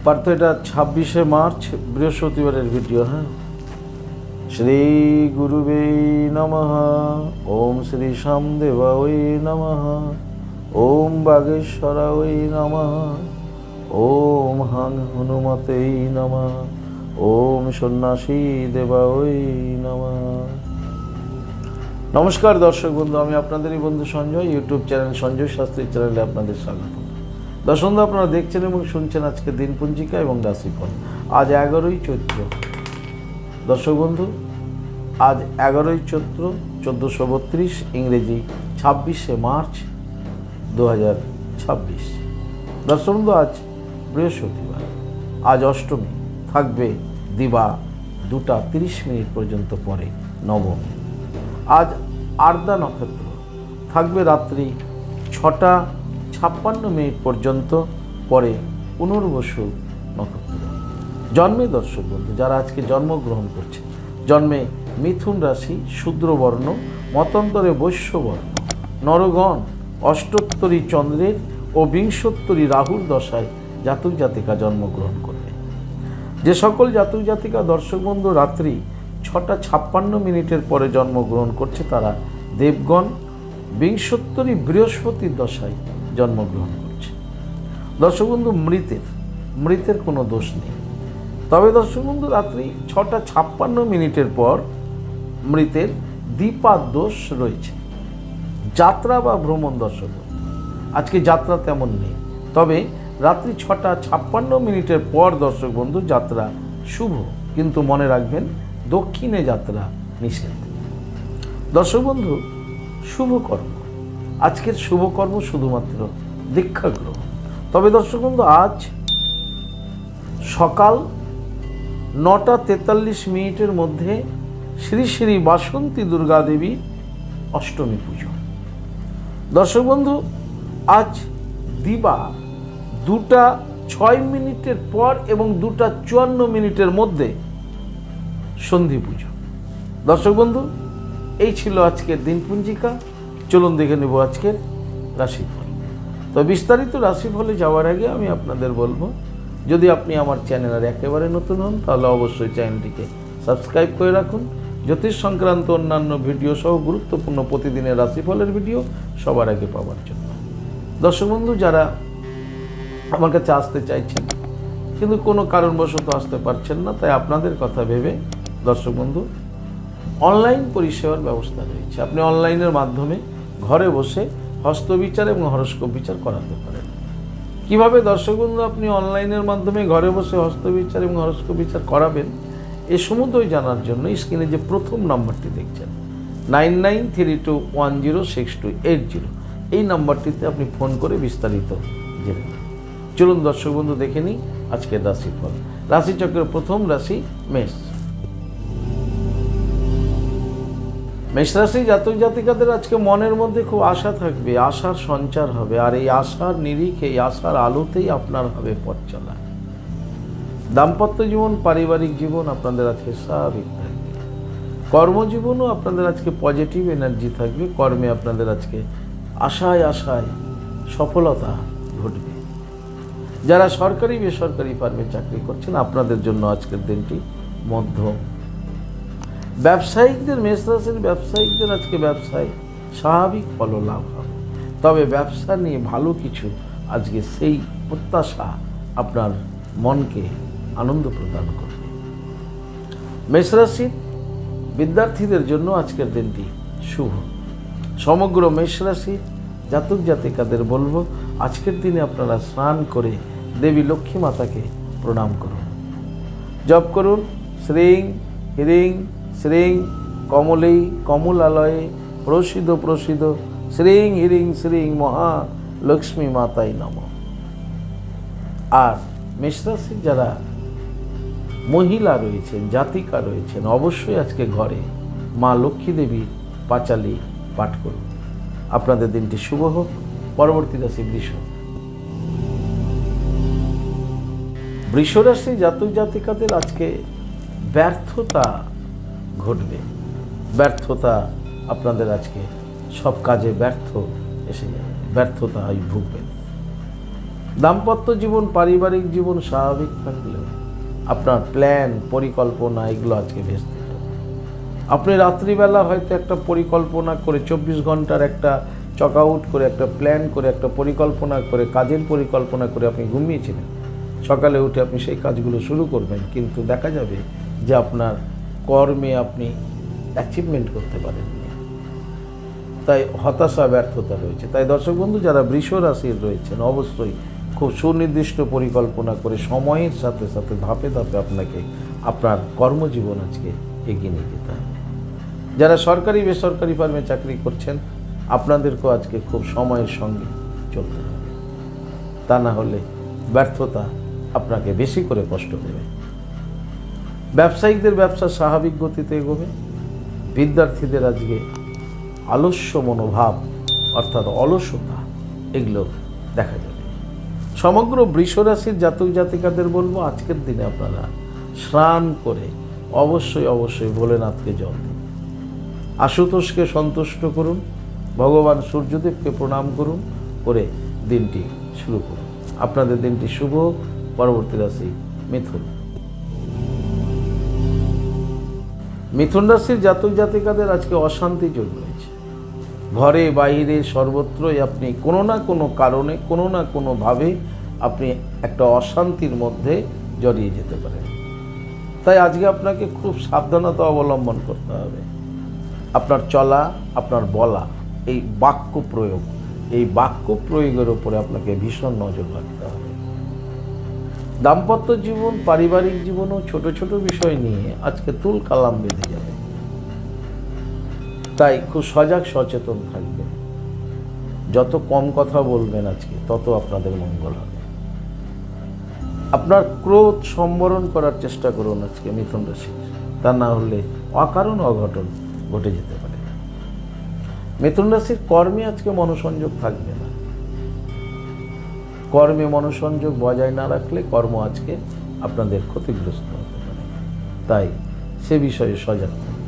পার্থ এটা 26শে মার্চ বৃহস্পতিবারের ভিডিও। হ্যাঁ, শ্রী গুরুবে নমঃ। ওম শ্রী শ্যামদেবায় নমঃ। ওম বাগেশ্বরায় নমঃ। ওম হাং হনুমতে নমঃ। ওম সন্ন্যাসী দেবায় নমঃ। নমস্কার দর্শক বন্ধু, আমি আপনাদেরই বন্ধু সঞ্জয়। ইউটিউব চ্যানেল সঞ্জয় শাস্ত্রী চ্যানেলে আপনাদের স্বাগত। দর্শক বন্ধু, আপনারা দেখছেন এবং শুনছেন আজকে দিনপঞ্জিকা এবং রাশিফল। আজ 11ই চৈত্র। দর্শক বন্ধু, আজ 11ই চৈত্র 1432, ইংরেজি 26শে মার্চ 2026। দর্শক বন্ধু, আজ বৃহস্পতিবার। আজ অষ্টমী, থাকবে দিবা 2:30 পর্যন্ত, পরে নবমী। আজ আর্দা নক্ষত্র, থাকবে রাত্রি 6:56 পর্যন্ত, পরে পুনর্বসু নক্ষত্র। জন্মে দর্শক বন্ধু, যারা আজকে জন্মগ্রহণ করছে, জন্মে মিথুন রাশি, শূদ্রবর্ণ, মতান্তরে বৈশ্যবর্ণ, নরগণ, অষ্টোত্তরী চন্দ্রের ও বিংশোত্তরী রাহুর দশায় জাতক জাতিকা জন্মগ্রহণ করবে। যে সকল জাতক জাতিকা দর্শক বন্ধু রাত্রি 6:56 পরে জন্মগ্রহণ করছে, তারা দেবগণ বিংশোত্তরী বৃহস্পতির দশায় জন্মগ্রহণ করছে। দর্শক বন্ধু, মৃতের কোনো দোষ নেই। তবে দর্শক বন্ধু, রাত্রি 6:56 পর মৃতের দ্বিপাদ দোষ রয়েছে। যাত্রা বা ভ্রমণ দর্শক বন্ধু, আজকে যাত্রা তেমন নেই। তবে রাত্রি 6:56 পর দর্শক বন্ধু যাত্রা শুভ, কিন্তু মনে রাখবেন দক্ষিণে যাত্রা নিষেধ। দর্শক বন্ধু, শুভকর্ম, আজকের শুভকর্ম শুধুমাত্র দীক্ষা গ্রহণ। তবে দর্শক বন্ধু, আজ সকাল 9:43 মধ্যে শ্রী শ্রী বাসন্তী দুর্গা দেবীর অষ্টমী পুজো। দর্শক বন্ধু, আজ দিবা 2:06 পর এবং 2:54 মধ্যে সন্ধি পুজো। দর্শক বন্ধু, এই ছিল আজকের দিনপঞ্জিকা। চলুন দেখে নেব আজকের রাশিফল। তো বিস্তারিত রাশিফলে যাওয়ার আগে আমি আপনাদের বলবো, যদি আপনি আমার চ্যানেলের একেবারে নতুন হন, তাহলে অবশ্যই চ্যানেলটিকে সাবস্ক্রাইব করে রাখুন। জ্যোতিষ সংক্রান্ত অন্যান্য ভিডিও সহ গুরুত্বপূর্ণ প্রতিদিনের রাশিফলের ভিডিও সবার আগে পাওয়ার জন্য। দর্শক বন্ধু, যারা আমার কাছে আসতে চাইছেন কিন্তু কোনো কারণবশত আসতে পারছেন না, তাই আপনাদের কথা ভেবে দর্শক বন্ধু অনলাইন পরিষেবার ব্যবস্থা রয়েছে। আপনি অনলাইনের মাধ্যমে ঘরে বসে হস্তবিচার এবং হরস্কোপ বিচার করাতে পারেন। কিভাবে দর্শক বন্ধু আপনি অনলাইনের মাধ্যমে ঘরে বসে হস্তবিচার এবং হরস্কোপ বিচার করাবেন, এ সমুদয় জানার জন্য স্ক্রিনে যে প্রথম নম্বরটি দেখছেন 9932106280, এই নম্বরটিতে আপনি ফোন করে বিস্তারিত জেনে নেন। চলুন দর্শক বন্ধু দেখে নিই আজকের রাশিফল। রাশিচক্রের প্রথম রাশি মেষ। মেষ রাশি জাতক জাতিকাদের আজকে মনের মধ্যে খুব আশা থাকবে, আশার সঞ্চার হবে, আর এই আশার নিরিখে, এই আশার আলোতেই আপনার হবে পথ চলা। দাম্পত্য জীবন, পারিবারিক জীবন আপনাদের আজকে স্বাভাবিক থাকবে। কর্মজীবনও আপনাদের আজকে পজিটিভ এনার্জি থাকবে। কর্মে আপনাদের আজকে আশায় সফলতা ঘটবে। যারা সরকারি বেসরকারি ফার্মে চাকরি করছেন, আপনাদের জন্য আজকের দিনটি মধ্যম। ব্যবসায়িকদের, মেষ রাশির ব্যবসায়িকদের আজকে ব্যবসায় স্বাভাবিক ফললাভ হবে। তবে ব্যবসা নিয়ে ভালো কিছু আজকে সেই প্রত্যাশা আপনার মনকে আনন্দ প্রদান করবে। মেষ রাশির বিদ্যার্থীদের জন্য আজকের দিনটি শুভ। সমগ্র মেষ রাশির জাতক জাতিকাদের বলবো, আজকের দিনে আপনারা স্নান করে দেবী লক্ষ্মী মাতাকে প্রণাম করুন। জপ করুন শ্রীং হ্রিং শ্রীং কমলেই কমলালয়ে প্রসিদ্ধ শ্রীং হ্রিং শ্রীং মহালক্ষ্মী মাতাই নমঃ। আর মেষ রাশির যারা মহিলা রয়েছেন, জাতিকা রয়েছেন, অবশ্যই আজকে ঘরে মা লক্ষ্মী দেবীর পাঁচালী পাঠ করুন। আপনাদের দিনটি শুভ হোক। পরবর্তী রাশি বৃষ। বৃষ রাশি জাতক জাতিকাদের আজকে ব্যর্থতা ঘটবে। ব্যর্থতা আপনাদের আজকে সব কাজে ব্যর্থ এসে যাবে, ব্যর্থতায় ভুগবেন। দাম্পত্য জীবন পারিবারিক জীবন স্বাভাবিক থাকলেও আপনার প্ল্যান পরিকল্পনা এগুলো আজকে ভেস্তে যাবে। আপনি রাত্রিবেলা হয়তো একটা পরিকল্পনা করে 24 ঘন্টার একটা চক আউট করে একটা প্ল্যান করে একটা পরিকল্পনা করে কাজের পরিকল্পনা করে আপনি ঘুমিয়েছিলেন। সকালে উঠে আপনি সেই কাজগুলো শুরু করবেন, কিন্তু দেখা যাবে যে আপনার কর্মে আপনি অ্যাচিভমেন্ট করতে পারেননি, তাই হতাশা ব্যর্থতা রয়েছে। তাই দর্শক বন্ধু, যারা বৃষ রাশির রয়েছেন অবশ্যই খুব সুনির্দিষ্ট পরিকল্পনা করে সময়ের সাথে সাথে ধাপে ধাপে আপনাকে আপনার কর্মজীবন আজকে এগিয়ে নিয়ে যেতে হবে। যারা সরকারি বেসরকারি ফার্মে চাকরি করছেন আপনাদেরকেও আজকে খুব সময়ের সঙ্গে চলতে হবে, তা না হলে ব্যর্থতা আপনাকে বেশি করে কষ্ট দেবে। ব্যবসায়িকদের ব্যবসা স্বাভাবিক গতিতে এগোবে। বিদ্যার্থীদের আজকে আলস্য মনোভাব অর্থাৎ অলসতা এগুলো দেখা যাবে। সমগ্র বৃষ রাশির জাতক জাতিকাদের বলবো আজকের দিনে আপনারা স্নান করে অবশ্যই ভোলেনাথকে জল দিন, আশুতোষকে সন্তুষ্ট করুন, ভগবান সূর্যদেবকে প্রণাম করুন, করে দিনটি শুরু করুন। আপনাদের দিনটি শুভ। পরবর্তী রাশি মিথুন। মিথুন রাশির জাতক জাতিকাদের আজকে অশান্তি যোগ রয়েছে। ঘরে বাইরে সর্বত্রই আপনি কোনো না কোনো কারণে কোনো না কোনোভাবে আপনি একটা অশান্তির মধ্যে জড়িয়ে যেতে পারেন। তাই আজকে আপনাকে খুব সাবধানতা অবলম্বন করতে হবে। আপনার চলা, আপনার বলা, এই বাক্য প্রয়োগের উপরে আপনাকে ভীষণ নজর রাখতে হবে। দাম্পত্য জীবন পারিবারিক জীবনও ছোট ছোট বিষয় নিয়ে আজকে তুল কালাম বেঁধে যাবে, তাই খুব সজাগ সচেতন থাকবেন। যত কম কথা বলবেন আজকে তত আপনাদের মঙ্গল হবে। আপনার ক্রোধ সম্বরণ করার চেষ্টা করুন আজকে মিথুন রাশি, তা না হলে অকারণ অঘটন ঘটে যেতে পারে। মিথুন রাশির কর্মে আজকে মনোসংযোগ থাকবে না। কর্মে মনোসংযোগ বজায় না রাখলে কর্ম আজকে আপনাদের ক্ষতিগ্রস্ত হতে পারে, তাই সে বিষয়ে সজাগ থাকবেন।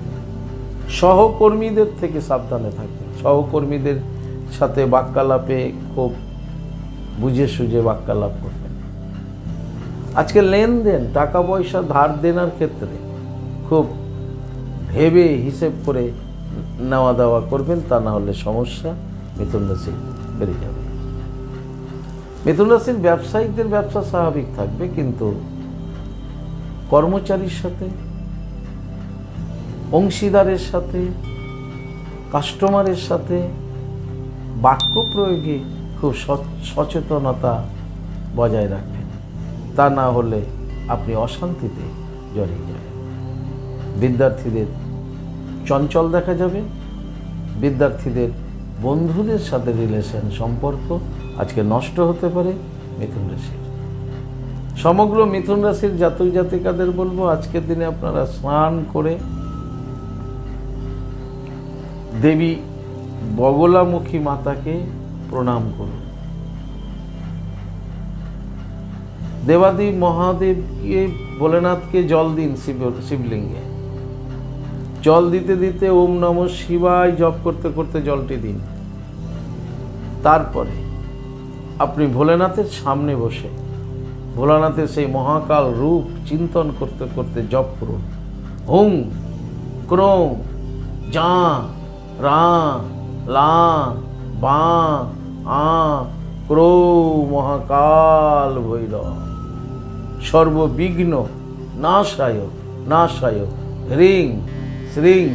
সহকর্মীদের থেকে সাবধানে থাকবেন। সহকর্মীদের সাথে বাক্যালাপে খুব বুঝে সুঝে বাক্যালাপ করবেন। আজকে লেনদেন টাকা পয়সা ধার দেনার ক্ষেত্রে খুব ভেবে হিসেব করে নেওয়া দেওয়া করবেন, তা না হলে সমস্যা মিথুন রাশি বেড়ে যাবে। মিথুন রাশির ব্যবসায়িকদের ব্যবসা স্বাভাবিক থাকবে, কিন্তু কর্মচারীর সাথে, অংশীদারের সাথে, কাস্টমারের সাথে বাক্য প্রয়োগে খুব সচেতনতা বজায় রাখবেন, তা না হলে আপনি অশান্তিতে জড়িয়ে যাবেন। বিদ্যার্থীদের চঞ্চল দেখা যাবে। বিদ্যার্থীদের বন্ধুদের সাথে রিলেশন সম্পর্ক আজকে নষ্ট হতে পারে মিথুন রাশির। সমগ্র মিথুন রাশির জাতক জাতিকাদের বলবো আজকের দিনে আপনারা স্নান করে দেবী বগলামুখী মাতাকে প্রণাম করুন। দেবাদেব মহাদেবকে ভোলেনাথকে জল দিন। শিবলিঙ্গে জল দিতে দিতে ওম নমঃ শিবায় জপ করতে করতে জলটি দিন। তারপরে আপনি ভোলেনাথের সামনে বসে ভোলানাথের সেই মহাকাল রূপ চিন্তন করতে করতে জপ করুন। হুং ক্রোং যা রা লা বা আ ক্রো মহাকাল ভৈরব সর্ববিঘ্ন নাশায় নাশায় হ্রিং শ্রিং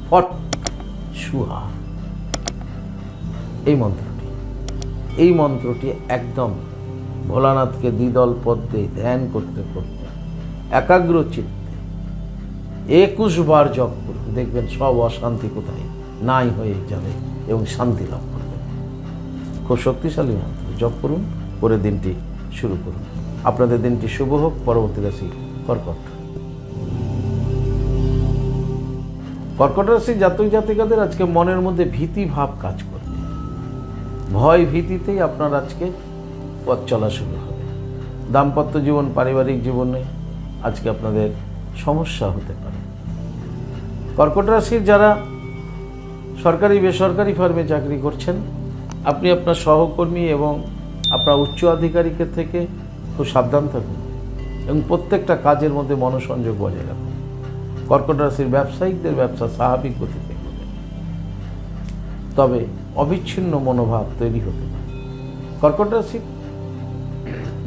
ফট সুহা। এই মন্ত্রটি একদম ভোলানাথকে দ্বিদল পদ্মে ধ্যান করতে করতে একাগ্র চিত্তে 21 বার জপ করুন। দেখবেন সব অশান্তি কোথায় নাই হয়ে যাবে এবং শান্তি লাভ করবেন। খুব শক্তিশালী মন্ত্র জপ করুন, করে দিনটি শুরু করুন। আপনাদের দিনটি শুভ হোক। পরবর্তী রাশি কর্কট। কর্কট রাশির জাতক জাতিকাদের আজকে মনের মধ্যে ভীতি ভাব কাজ করবে। ভয় ভীতিতেই আপনার আজকে পথ চলা শুরু হবে। দাম্পত্য জীবন পারিবারিক জীবনে আজকে আপনাদের সমস্যা হতে পারে। কর্কট রাশির যারা সরকারি বেসরকারি ফার্মে চাকরি করছেন, আপনি আপনার সহকর্মী এবং আপনার উচ্চ আধিকারিকের থেকে খুব সাবধান থাকুন এবং প্রত্যেকটা কাজের মধ্যে মনোসংযোগ বজায় রাখুন। কর্কট রাশির ব্যবসায়িকদের ব্যবসা স্বাভাবিক গতিতে হবে, তবে অবিচ্ছিন্ন মনোভাব তৈরি হতে পারে। কর্কট রাশির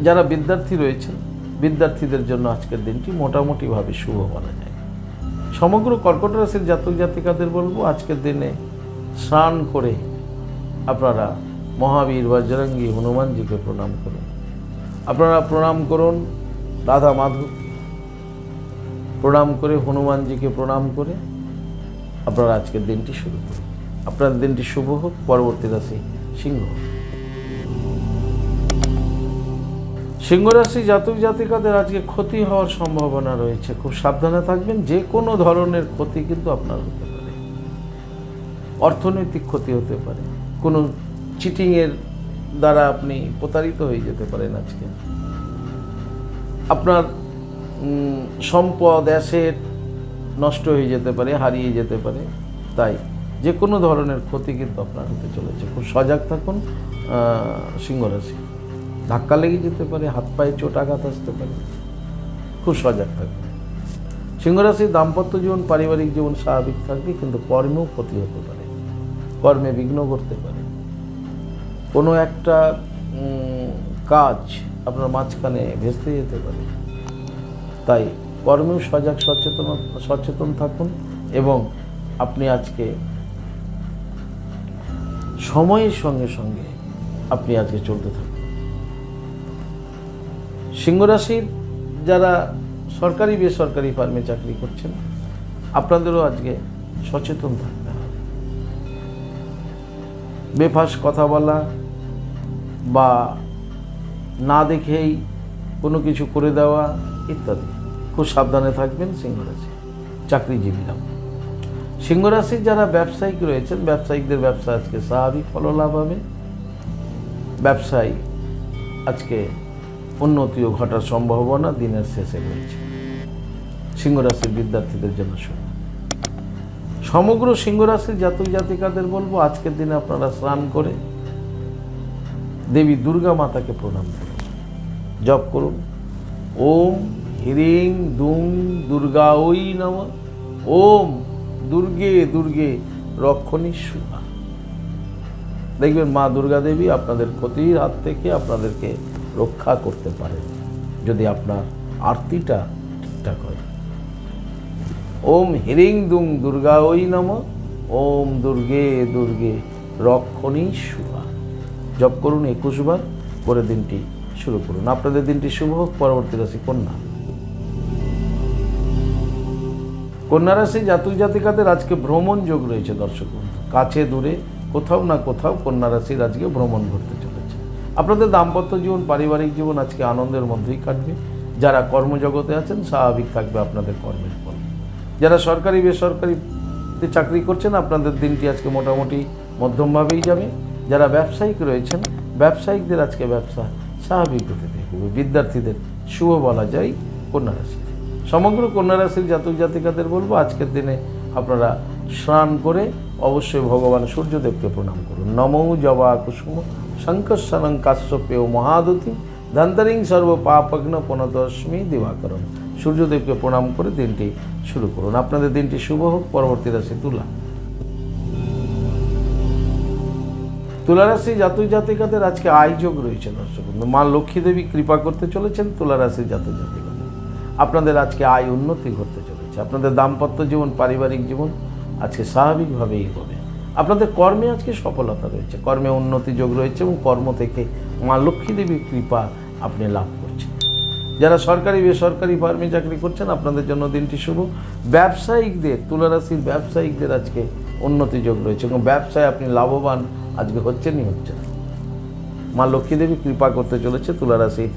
যারা বিদ্যার্থী রয়েছেন, বিদ্যার্থীদের জন্য আজকের দিনটি মোটামুটিভাবে শুভ বলা যায়। সমগ্র কর্কট রাশির জাতক জাতিকাদের বলবো আজকের দিনে স্নান করে আপনারা মহাবীর বজরঙ্গী হনুমানজিকে প্রণাম করুন। আপনারা প্রণাম করুন রাধা মাধব, প্রণাম করে হনুমানজিকে প্রণাম করে আপনারা আজকের দিনটি শুরু করুন। আপনার দিনটি শুভ হোক। পরবর্তী রাশি সিংহ। সিংহ রাশি জাতক জাতিকাদের আজকে ক্ষতি হওয়ার সম্ভাবনা রয়েছে, খুব সাবধানে থাকবেন। যে কোনো ধরনের ক্ষতি কিন্তু আপনার হতে পারে। অর্থনৈতিক ক্ষতি হতে পারে, কোনো চিটিংয়ের দ্বারা আপনি প্রতারিত হয়ে যেতে পারেন। আজকে আপনার সম্পদ অ্যাসেট নষ্ট হয়ে যেতে পারে, হারিয়ে যেতে পারে। তাই যে কোনো ধরনের ক্ষতি কিন্তু আপনার হতে চলেছে। খুব সজাগ থাকুন সিংহ রাশি। ধাক্কা লেগে যেতে পারে, হাত পায়ে চোট আঘাত আসতে পারে, খুব সজাগ থাকবে। সিংহ রাশির দাম্পত্য জীবন, পারিবারিক জীবন স্বাভাবিক থাকবে, কিন্তু কর্মেও ক্ষতি হতে পারে, কর্মে বিঘ্ন করতে পারে। কোনো একটা কাজ আপনার মাঝখানে ভেস্তে যেতে পারে। তাই কর্মেও সচেতন থাকুন এবং আপনি আজকে সময়ের সঙ্গে সঙ্গে আপনি আজকে চলতে থাকুন। সিংহ রাশির যারা সরকারি বেসরকারি ফার্মে চাকরি করছেন, আপনাদেরও আজকে সচেতন থাকতে হবে। বেফাস কথা বলা বা না দেখেই কোনো কিছু করে দেওয়া ইত্যাদি খুব সাবধানে থাকবেন সিংহ রাশি চাকরিজীবীরা। সিংহ রাশির যারা ব্যবসায়িক রয়েছেন, ব্যবসায়িকদের ব্যবসা আজকে স্বাভাবিক ফললাভ হবে। ব্যবসায় আজকে উন্নতিও ঘটার সম্ভাবনা দিনের শেষে রয়েছে। সিংহ রাশির বিদ্যার্থীদের জন্য শুভ। সমগ্র সিংহ রাশির জাতক জাতিকাদের বলবো আজকের দিনে আপনারা স্নান করে দেবী দুর্গা মাতাকে প্রণাম করুন, জপ করুন ওম হ্রিং দুং দুর্গাঐ নমঃ, ওম দুর্গে দুর্গে রক্ষণী শুভা। দেখবেন মা দুর্গা দেবী আপনাদের ক্ষতির হাত থেকে আপনাদেরকে রক্ষা করতে পারেন যদি আপনার আরতিটা ঠিকঠাক হয়। ওম হ্রিং দুং দুর্গাঐ নমঃ, ওম দুর্গে দুর্গে রক্ষণী শুভা। জপ করুন 21 বার করে দিনটি শুরু করুন। আপনাদের দিনটি শুভ হোক। পরবর্তী রাশি কন্যা। কন্যা রাশি জাতক জাতিকাদের আজকে ভ্রমণ যোগ রয়েছে। দর্শক বন্ধু, কাছে দূরে কোথাও না কোথাও কন্যা রাশির আজকে ভ্রমণ ঘটতে চলেছে। আপনাদের দাম্পত্য জীবন, পারিবারিক জীবন আজকে আনন্দের মধ্যেই কাটবে। যারা কর্মজগতে আছেন স্বাভাবিক থাকবে আপনাদের কর্মের ফল। যারা সরকারি বেসরকারিতে চাকরি করছেন, আপনাদের দিনটি আজকে মোটামুটি মধ্যমভাবেই যাবে। যারা ব্যবসায়িক রয়েছেন, ব্যবসায়িকদের আজকে ব্যবসা স্বাভাবিক গতিতে হবে। বিদ্যার্থীদের শুভ বলা যায় কন্যা রাশি। সমগ্র কন্যা রাশির জাতক জাতিকাদের বলবো আজকের দিনে আপনারা স্নান করে অবশ্যই ভগবান সূর্যদেবকে প্রণাম করুন। নমো জবা কুসুম শঙ্কর্ষণং কাশ্যপেয় মহাদতি ধন্তরিং সর্ব পাপগ্ন পুনতস্মি দিবাকরণ। সূর্যদেবকে প্রণাম করে দিনটি শুরু করুন। আপনাদের দিনটি শুভ হোক। পরবর্তী রাশি তুলা। তুলা রাশি জাতক জাতিকাদের আজকে আয়যোগ রয়েছে। দর্শক বন্ধু, মা লক্ষ্মী দেবী কৃপা করতে চলেছেন তুলা রাশির জাতক জাতিকাদের। আপনাদের আজকে আয় উন্নতি ঘটতে চলেছে। আপনাদের দাম্পত্য জীবন, পারিবারিক জীবন আজকে স্বাভাবিকভাবেই হবে। আপনাদের কর্মে আজকে সফলতা রয়েছে, কর্মে উন্নতি যোগ রয়েছে এবং কর্ম থেকে মা লক্ষ্মী দেবীর কৃপা আপনি লাভ করছেন। যারা সরকারি বেসরকারি ফার্মে চাকরি করছেন, আপনাদের জন্য দিনটি শুভ। ব্যবসায়িকদের, তুলা রাশির ব্যবসায়িকদের আজকে উন্নতি যোগ রয়েছে এবং ব্যবসায় আপনি লাভবান আজকে হচ্ছেনই হচ্ছেন। মা লক্ষ্মী দেবী কৃপা করতে চলেছে তুলা রাশির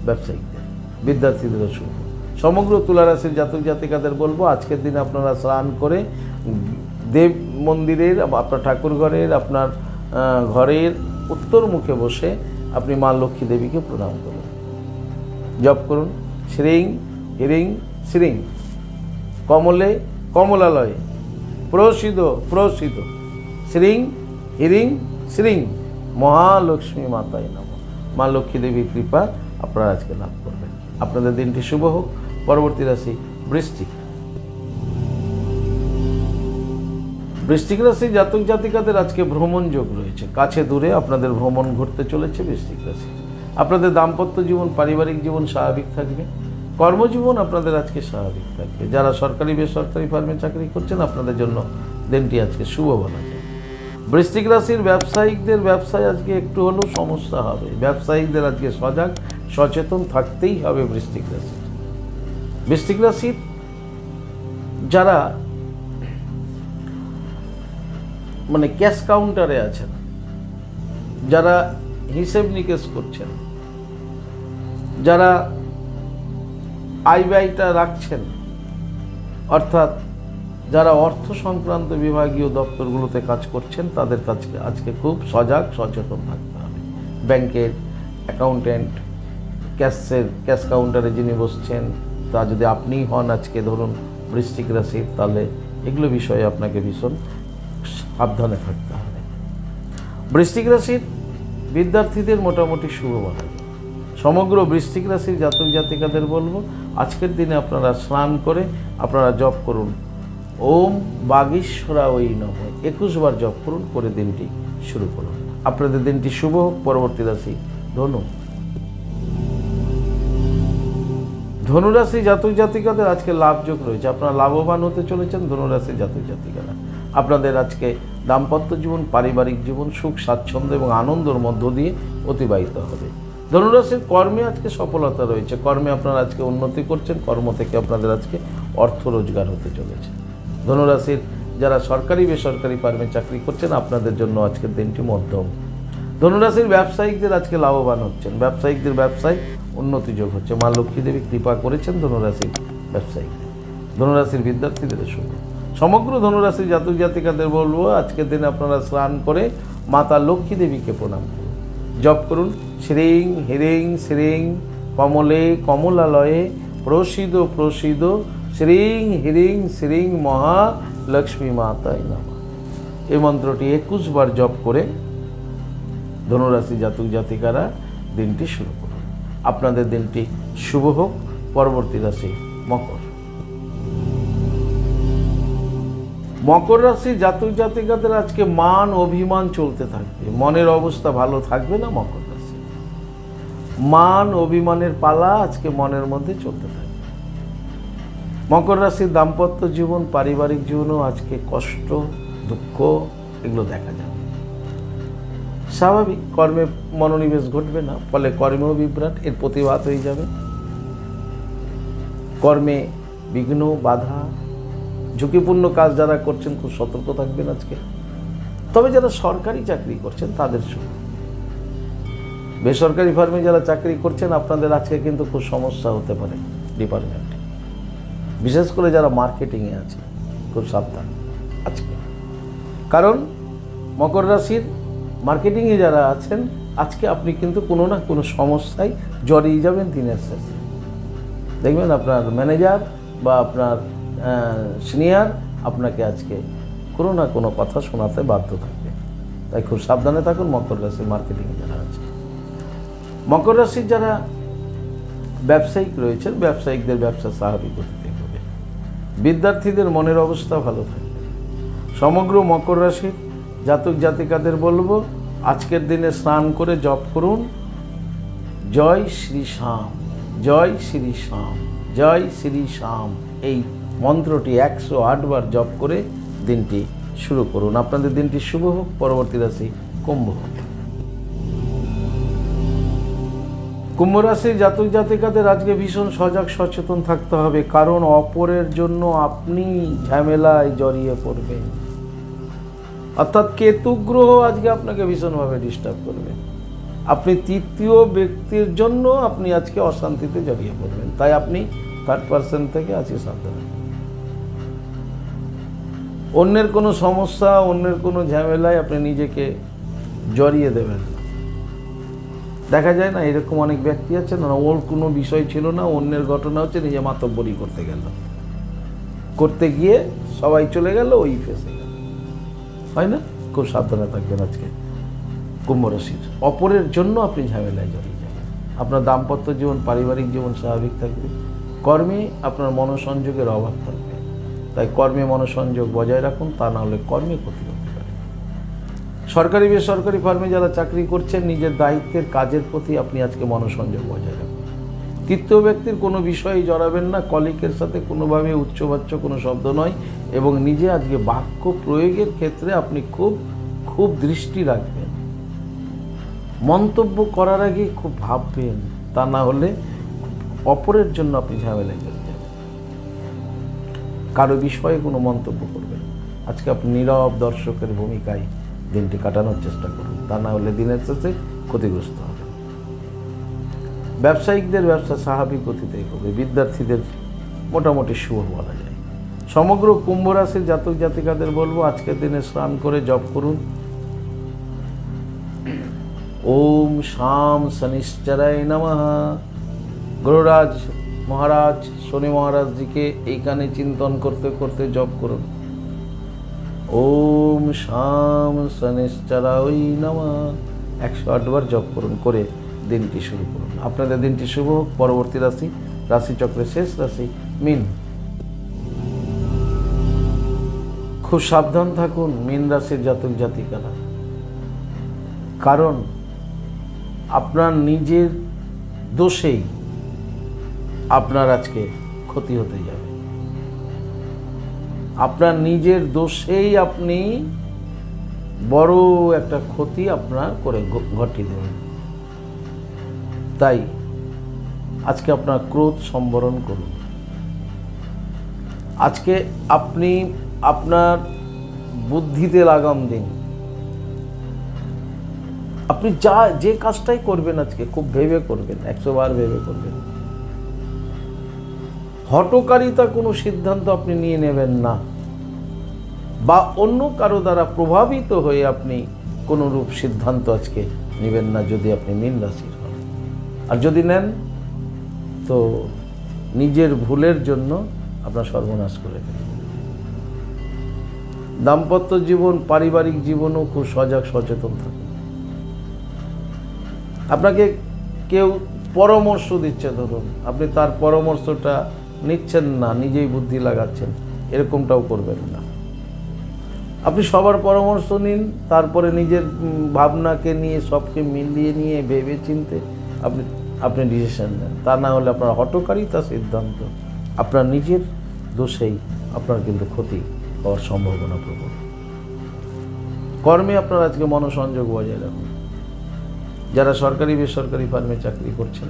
ব্যবসায়িকদের। বিদ্যার্থীদেরও শুভ। সমগ্র তুলা রাশির জাতক জাতিকাদের বলবো আজকের দিনে আপনারা স্নান করে দেব মন্দিরের, আপনার ঠাকুর ঘরের, আপনার ঘরের উত্তর মুখে বসে আপনি মা লক্ষ্মী দেবীকে প্রণাম করুন, জপ করুন শ্রীং হ্রিং শ্রীং কমলে কমলালয়ে প্রসিদ প্রসিদ শ্রীং হ্রিং শ্রীং মহালক্ষ্মী মাতায় নমঃ। মা লক্ষ্মী দেবীর কৃপা আপনারা আজকে লাভ করবেন। আপনাদের দিনটি শুভ হোক। পরবর্তী রাশি বৃশ্চিক। বৃশ্চিক রাশি জাতক জাতিকাদের আজকে ভ্রমণ যোগ রয়েছে। কাছে দূরে আপনাদের ভ্রমণ ঘটতে চলেছে বৃশ্চিক রাশি। আপনাদের দাম্পত্য জীবন, পারিবারিক জীবন স্বাভাবিক থাকবে। কর্মজীবন আপনাদের আজকে স্বাভাবিক থাকবে। যারা সরকারি বেসরকারি ফার্মে চাকরি করছেন আপনাদের জন্য দিনটি আজকে শুভ বলা যায়। বৃশ্চিক রাশির ব্যবসায়িকদের ব্যবসায় আজকে একটু হলেও সমস্যা হবে। ব্যবসায়িকদের আজকে সজাগ সচেতন থাকতেই হবে। বৃশ্চিক রাশির যারা মানে ক্যাশ কাউন্টারে আছেন, যারা হিসেব নিকেশ করছেন, যারা আয় ব্যয়টা রাখছেন, অর্থাৎ যারা অর্থ সংক্রান্ত বিভাগীয় দপ্তরগুলোতে কাজ করছেন তাদের কাছে আজকে খুব সজাগ সচেতন থাকতে হবে। ব্যাংকের অ্যাকাউন্টেন্ট, ক্যাশ কাউন্টারে যিনি বসছেন, তা যদি আপনিই হন আজকে ধরুন বৃশ্চিক রাশির, তাহলে এগুলো বিষয়ে আপনাকে ভীষণ সাবধানে থাকতে হবে। বৃশ্চিক রাশির বিদ্যার্থীদের মোটামুটি শুভ বলা যায়। সমগ্র বৃশ্চিক রাশির জাতক জাতিকাদের বলবো আজকের দিনে আপনারা স্নান করে আপনারা জপ করুন ওম বাগীশ্বরা ওই নমঃ, 21 বার জপ করুন, করে দিনটি শুরু করুন। আপনাদের দিনটি শুভ হোক। পরবর্তী রাশি ধনু। ধনুরাশি জাতক জাতিকাদের আজকে লাভযোগ রয়েছে। আপনারা লাভবান হতে চলেছেন ধনুরাশি জাতক জাতিকারা। আপনাদের আজকে দাম্পত্য জীবন, পারিবারিক জীবন সুখ স্বাচ্ছন্দ্য এবং আনন্দের মধ্য দিয়ে অতিবাহিত হবে। ধনুরাশির কর্মে আজকে সফলতা রয়েছে। কর্মে আপনারা আজকে উন্নতি করছেন। কর্ম থেকে আপনাদের আজকে অর্থ রোজগার হতে চলেছে। ধনুরাশির যারা সরকারি বেসরকারি ফার্মে চাকরি করছেন আপনাদের জন্য আজকের দিনটি মধ্যম। ধনুরাশির ব্যবসায়িকদের আজকে লাভবান হচ্ছেন। ব্যবসায়িকদের ব্যবসায় উন্নতি যোগ হচ্ছে। মা লক্ষ্মী দেবী কৃপা করেছেন ধনুরাশির ব্যবসায়িকদের। ধনুরাশির বিদ্যার্থীদের শুভ। সমগ্র ধনুরাশির জাতক জাতিকাদের বলবো আজকের দিনে আপনারা স্নান করে মাতা লক্ষ্মী দেবীকে প্রণাম করুন। জপ করুন শ্রীং হ্রিং শ্রীং কমলে কমলালয়ে প্রসিদ প্রসিদ শ্রীং হ্রিং শ্রীং মহালক্ষ্মী মাতায় নমঃ। এই মন্ত্রটি 21 বার জপ করে ধনুরাশি জাতক জাতিকারা দিনটি শুরু করুন। আপনাদের দিনটি শুভ হোক। পরবর্তী রাশি মকর। মকর রাশি জাতক জাতিকাদের আজকে মান অভিমান চলতে থাকবে। মনের অবস্থা ভালো থাকবে না। মকর রাশি মান অভিমানের পালা আজকে মনের মধ্যে চলতে থাকবে। মকর রাশির দাম্পত্য জীবন, পারিবারিক জীবনও আজকে কষ্ট, দুঃখ এগুলো দেখা যাবে। স্বাভাবিক কর্মে মনোনিবেশ ঘটবে না, ফলে কর্মেও বিভ্রাট, এর প্রতিবাদ হয়ে যাবে। কর্মে বিঘ্ন, বাধা, ঝুঁকিপূর্ণ কাজ যারা করছেন খুব সতর্ক থাকবেন আজকে। তবে যারা সরকারি চাকরি করছেন তাদের শুভ। বেসরকারি ফার্মে যারা চাকরি করছেন আপনাদের আজকে কিন্তু খুব সমস্যা হতে পারে ডিপার্টমেন্টে। বিশেষ করে যারা মার্কেটিংয়ে আছে খুব সাবধান আজকে। কারণ মকর রাশির মার্কেটিংয়ে যারা আছেন আজকে আপনি কিন্তু কোনো না কোনো সমস্যায় জড়িয়ে যাবেন দিনের শেষে। দেখবেন আপনার ম্যানেজার বা আপনার সিনিয়র আপনাকে আজকে কোনো না কোনো কথা শোনাতে বাধ্য থাকবে। তাই খুব সাবধানে থাকুন মকর রাশির মার্কেটিংয়ে যারা আছে। মকর রাশির যারা ব্যবসায়িক রয়েছেন ব্যবসায়িকদের ব্যবসা স্বাভাবিক গতিতে হবে। বিদ্যার্থীদের মনের অবস্থা ভালো থাকবে। সমগ্র মকর রাশির জাতক জাতিকাদের বলবো আজকের দিনে স্নান করে জপ করুন জয় শ্রী শ্যাম, জয় শ্রী শ্যাম, জয় শ্রী শ্যাম। এই মন্ত্রটি 108 বার জপ করে দিনটি শুরু করুন। আপনাদের দিনটি শুভ হোক। পরবর্তী রাশি কুম্ভ। কুম্ভ রাশির জাতক জাতিকাদের আজকে ভীষণ সজাগ সচেতন থাকতে হবে। কারণ অপরের জন্য আপনি ঝামেলায় জড়িয়ে পড়বেন। অর্থাৎ কেতু গ্রহ আজকে আপনাকে ভীষণভাবে ডিস্টার্ব করবে। আপনি তৃতীয় ব্যক্তির জন্য আপনি আজকে অশান্তিতে জড়িয়ে পড়বেন। তাই আপনি থার্ড পার্সন থেকে আজকে সাবধান। অন্যের কোনো সমস্যা, অন্যের কোনো ঝামেলায় আপনি নিজেকে জড়িয়ে দেবেন না। দেখা যায় না এরকম অনেক ব্যক্তি আছে না, ওর কোনো বিষয় ছিল না, অন্যের ঘটনা হচ্ছে নিজে মাতব্বরি করতে গেল, করতে গিয়ে সবাই চলে গেল, ওই ফেসে গেল। হয় না? খুব সাবধানে থাকবেন আজকে কুম্ভ রাশির। অপরের জন্য আপনি ঝামেলায় জড়িয়ে আপনার দাম্পত্য জীবন, পারিবারিক জীবন স্বাভাবিক থাকবে। কর্মে আপনার মনোসংযোগের অভাব থাকবে, তাই কর্মে মনোসংযোগ বজায় রাখুন, তা না হলে কর্মে ক্ষতি হতে পারে। সরকারি বেসরকারি ফার্মে যারা চাকরি করছেন, নিজের দায়িত্বের কাজের প্রতি আপনি আজকে মনোসংযোগ বজায় রাখুন। তৃতীয় ব্যক্তির কোনো বিষয়ে জড়াবেন না, কলিকের সাথে কোনোভাবে উচ্চবাচ্য কোনো শব্দ নয়, এবং নিজে আজকে বাক্য প্রয়োগের ক্ষেত্রে আপনি খুব দৃষ্টি রাখবেন। মন্তব্য করার আগে খুব ভাববেন, তা না হলে অপরের জন্য আপনি ঝামেলায় চলে যাবেন। কারো বিষয়ে কোনো মন্তব্য করবেন। আজকে আপনি নীরব দর্শকের ভূমিকায় দিনটি কাটানোর চেষ্টা করুন, তা না হলে দিনের শেষে ক্ষতিগ্রস্ত হবে। ব্যবসায়িকদের ব্যবসা স্বাভাবিক গতিতেই হবে। বিদ্যার্থীদের মোটামুটি শুভ বলা যায়। সমগ্র কুম্ভ রাশির জাতক জাতিকাদের বলবো, আজকের দিনে স্নান করে জপ করুন ওম শাম শনিশ্চরায় নমঃ। গ্রহরাজ মহারাজ শনি মহারাজজিকে এইখানে চিন্তন করতে করতে জপ করুন ওম শাম শনিশ্চরায় নমঃ। 108 বার জপ করুন, করে দিনটি শুরু করুন। আপনাদের দিনটি শুভ হোক। পরবর্তী রাশি, রাশিচক্রের শেষ রাশি মীন। খুব সাবধান থাকুন মীন রাশির জাতক জাতিকারা, কারণ আপনার নিজের দোষেই আপনার আজকে ক্ষতি হতে যাবে। আপনার নিজের দোষেই আপনি বড় একটা ক্ষতি আপনার করে ঘটিয়ে দেবেন। তাই আজকে আপনার ক্রোধ সম্বরণ করুন। আজকে আপনি আপনার বুদ্ধিতে লাগাম দিন। আপনি যে কাজটাই করবেন আজকে খুব ভেবে করবেন, 100 বার ভেবে করবেন। হঠকারিতা কোনো সিদ্ধান্ত আপনি নিয়ে নেবেন না, বা অন্য কারো দ্বারা প্রভাবিত হয়ে আপনি কোনো রূপ সিদ্ধান্ত আজকে নেবেন না, যদি আপনি মীন রাশির হন। আর যদি নেন তো নিজের ভুলের জন্য আপনার সর্বনাশ করে ফেলবেন। দাম্পত্য জীবন, পারিবারিক জীবনও খুব সজাগ সচেতন থাকুন। আপনাকে কেউ পরামর্শ দিচ্ছে, ধরুন আপনি তার পরামর্শটা নিচ্ছেন না, নিজেই বুদ্ধি লাগাচ্ছেন, এরকমটাও করবেন না। আপনি সবার পরামর্শ নিন, তারপরে নিজের ভাবনাকে নিয়ে সবকে মিলিয়ে নিয়ে ভেবে চিনতে আপনি ডিসিশন নেন। তা না হলে আপনার হঠকারিতা সিদ্ধান্ত আপনার নিজের দোষেই আপনার কিন্তু ক্ষতি হওয়ার সম্ভাবনা প্রবল। কর্মে আপনার আজকে মনোসংযোগ বজায় রাখুন। যারা সরকারি বেসরকারি ফার্মে চাকরি করছেন,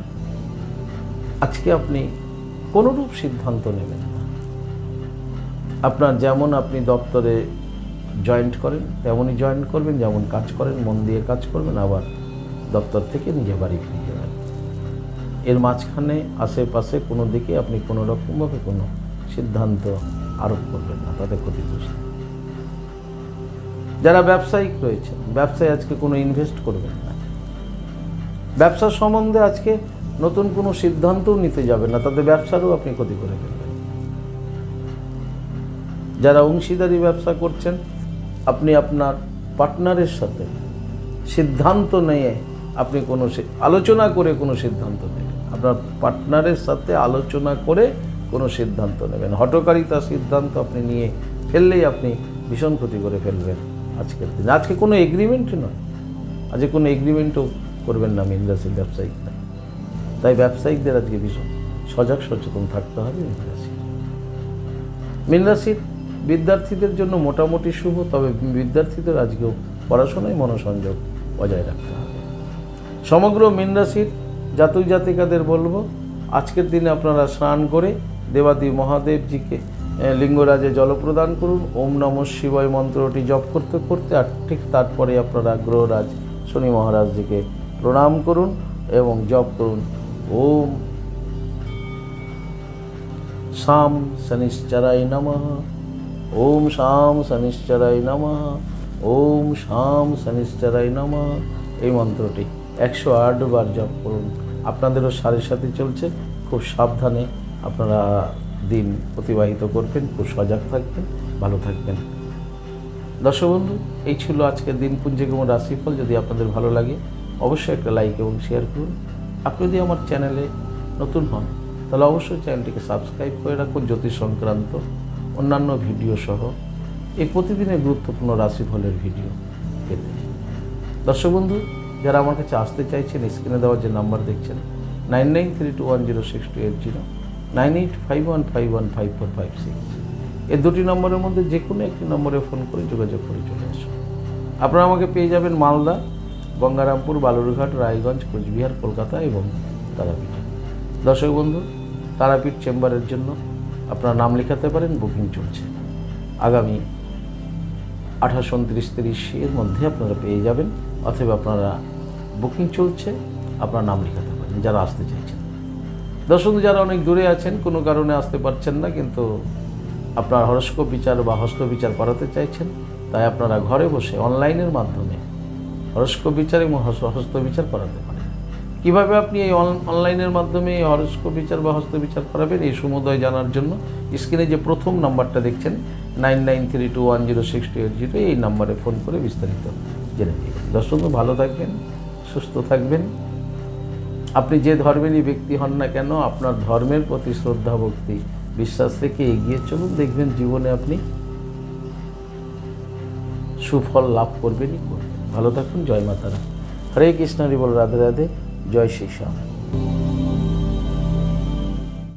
আজকে আপনি কোনোরূপ সিদ্ধান্ত নেবেন না। আপনার যেমন আপনি দপ্তরে জয়েন্ট করেন তেমনই জয়েন্ট করবেন, যেমন কাজ করেন মন দিয়ে কাজ করবেন, আবার দপ্তর থেকে নিজের বাড়ি ফিরে যাবেন। এর মাঝখানে আশেপাশে কোনো দিকে আপনি কোনো রকমভাবে কোনো সিদ্ধান্ত আরোপ করবেন না, তাতে ক্ষতিগ্রস্ত। যারা ব্যবসায়িক রয়েছেন, ব্যবসায় আজকে কোনো ইনভেস্ট করবেন না। ব্যবসা সম্বন্ধে আজকে নতুন কোনো সিদ্ধান্তও নিতে যাবেন না, তাতে ব্যবসারও আপনি ক্ষতি করে ফেলবেন। যারা অংশীদারি ব্যবসা করছেন, আপনি আপনার পার্টনারের সাথে সিদ্ধান্ত নিয়ে আপনি কোনো আলোচনা করে কোনো সিদ্ধান্ত নেবেন। আপনার পার্টনারের সাথে আলোচনা করে কোনো সিদ্ধান্ত নেবেন। হঠকারিতা সিদ্ধান্ত আপনি নিয়ে ফেললেই আপনি ভীষণ ক্ষতি করে ফেলবেন আজকের দিনে। আজকে কোনো এগ্রিমেন্ট নয়, আজকে কোনো এগ্রিমেন্টও করবেন না মীন রাশির ব্যবসায়িকরা। তাই ব্যবসায়িকদের আজকে ভীষণ সজাগ সচেতন থাকতে হবে মীন রাশি। মীন রাশির বিদ্যার্থীদের জন্য মোটামুটি শুভ, তবে বিদ্যার্থীদের আজকেও পড়াশোনায় মনোসংযোগ বজায় রাখতে হবে। সমগ্র মীন রাশির জাতক জাতিকাদের বলবো, আজকের দিনে আপনারা স্নান করে দেবাদেব মহাদেবজিকে লিঙ্গরাজে জল প্রদান করুন। ওম নমঃ শিবায় মন্ত্রটি জপ করতে করতে, আর ঠিক তারপরে আপনারা গ্রহরাজ শনি মহারাজজিকে প্রণাম করুন এবং জপ করুন ওম শাম শনিশ্চরায় নমঃ, ওম শাম শনিশ্চরায় নমঃ, ওম শাম শনিশ্চরায় নমঃ। এই মন্ত্রটি 108 বার জপ করুন। আপনাদেরও সাড়ে সাথে চলছে, খুব সাবধানে আপনারা দিন অতিবাহিত করবেন, খুব সজাগ থাকবেন, ভালো থাকবেন। দর্শক বন্ধু, এই ছিল আজকের দিনপুঞ্জিক এবং রাশিফল। যদি আপনাদের ভালো লাগে অবশ্যই একটা লাইক এবং শেয়ার করুন। আপনি যদি আমার চ্যানেলে নতুন হন তাহলে অবশ্যই চ্যানেলটিকে সাবস্ক্রাইব করে রাখুন জ্যোতিষ সংক্রান্ত অন্যান্য ভিডিও সহ এই প্রতিদিনের গুরুত্বপূর্ণ রাশিফলের ভিডিও পেতে। দর্শক বন্ধু, যারা আমার কাছে আসতে চাইছেন স্ক্রিনে দেওয়ার যে নাম্বার দেখছেন 9932106280, 9851515456, এই দুটি নম্বরের মধ্যে যে কোনো একটি নম্বরে ফোন করে যোগাযোগ করে চলে আসুন। আপনারা আমাকে পেয়ে যাবেন মালদা, গঙ্গারামপুর, বালুরঘাট, রায়গঞ্জ, কোচবিহার, কলকাতা এবং তারাপীঠে। দর্শক বন্ধু, তারাপীঠ চেম্বারের জন্য আপনারা নাম লেখাতে পারেন, বুকিং চলছে। আগামী 28, 29, 30 মধ্যে আপনারা পেয়ে যাবেন, অথবা আপনারা বুকিং চলছে, আপনারা নাম লেখাতে পারেন যারা আসতে চাইছেন। দর্শক, যারা অনেক দূরে আছেন, কোনো কারণে আসতে পারছেন না, কিন্তু আপনার হরস্কোপ বিচার বা হস্ত বিচার করাতে চাইছেন, তাই আপনারা ঘরে বসে অনলাইনের মাধ্যমে হরস্কোপ বিচার এবং হস্ত বিচার করাতে পারেন। কীভাবে আপনি এই অনলাইনের মাধ্যমে এই হরস্কোপ বিচার বা হস্ত বিচার করাবেন এই সমুদয় জানার জন্য স্ক্রিনে যে প্রথম নাম্বারটা দেখছেন 9932106280, এই নাম্বারে ফোন করে বিস্তারিত জেনে নেবেন। দর্শক, ভালো থাকবেন, সুস্থ থাকবেন। আপনি যে ধর্মেরই ব্যক্তি হন না কেন, আপনার ধর্মের প্রতি শ্রদ্ধা, ভক্তি, বিশ্বাস থেকে এগিয়ে চলুন, দেখবেন জীবনে আপনি সুফল লাভ করবেনই করবেন। ভালো থাকুন। জয় মাতারা। হরে কৃষ্ণ, হরি বল, রাধে রাধে, জয় শ্রী শ্যাম।